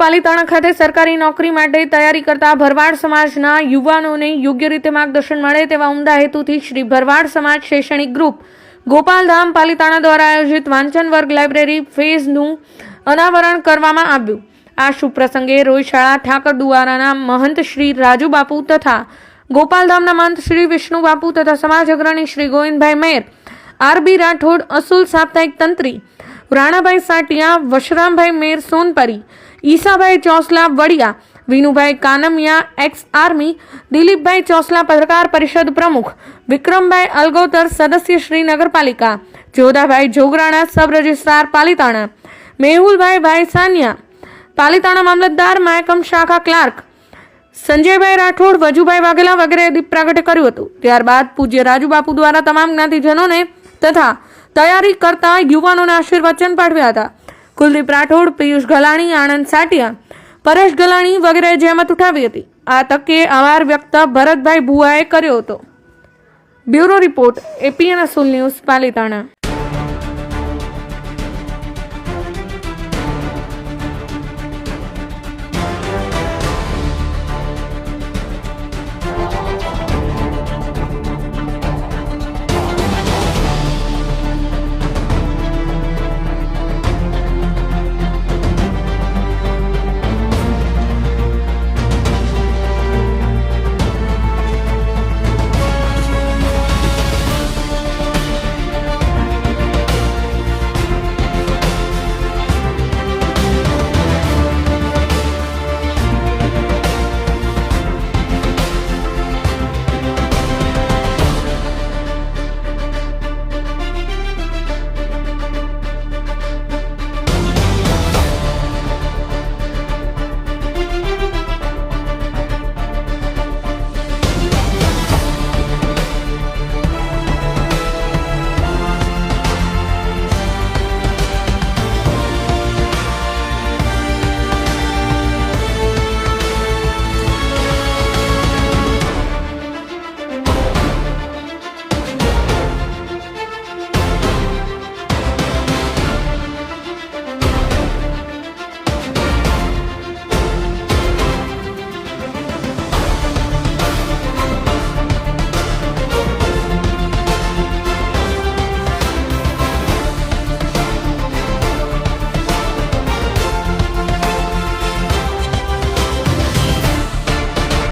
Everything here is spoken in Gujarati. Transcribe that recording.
પાલીતાણા ખાતે સરકારી નોકરી માટે તૈયારી કરતા ભરવાડ સમાજના યુવાનોને યોગ્ય રીતે માર્ગદર્શન મળે તેવા ઉમદા હેતુથી શ્રી ભરવાડ સમાજ શૈક્ષણિક ગ્રુપ ગોપાલધામ પાલીતાણા દ્વારા આયોજિત વાંચન વર્ગ લાઇબ્રેરી ફેઝનું અનાવરણ કરવામાં આવ્યું। આ શુભ પ્રસંગે રોયશાળા ઠાકર દુવારાના મહંત શ્રી રાજુ બાપુ તથા ગોપાલધામના મહંત શ્રી વિષ્ણુ બાપુ તથા સમાજ અગ્રણી શ્રી ગોવિંદભાઈ મેર, આરબી રાઠોડ, અસુલ સાપ્તાહિક તંત્રી રાણાભાઈ સાટિયા, વશરામભાઈ મેર સોનપરી, ઈસાભાઈ ચોસલા વડિયા, વિનુભાઈ કાનમિયા એક્સ આર્મી, દિલીપભાઈ ચોસલા પત્રકાર પરિષદ પ્રમુખ, વિક્રમભાઈ અલગોતર સદસ્ય શ્રી નગરપાલિકા, જોધાભાઈ જોગરાણા સબ રજિસ્ટ્રાર પાલીતાણા, મેહુલભાઈ ભાઈ સાનિયા પાલીતાણા મામલતદાર મહેકમ શાખા ક્લાર્ક, સંજયભાઈ રાઠોડ, વજુભાઈ વાઘેલા વગેરે દીપ પ્રાગટ્ય કર્યું હતું। ત્યારબાદ પૂજ્ય રાજુબાપુ દ્વારા તમામ જ્ઞાતિજનોને તથા તૈયારી કરતા યુવાનોને આશીર્વચન પાઠવ્યા હતા। કુલદીપ રાઠોડ, પિયુષ ગલાણી, આનંદ સાટિયા, પરેશ ગલાણી વગેરે જહેમત ઉઠાવી હતી। આ તકે આભાર વ્યક્ત ભરતભાઈ ભુવાએ કર્યો હતો। બ્યુરો રિપોર્ટ, APN અસુલ ન્યૂઝ, પાલીતાણા।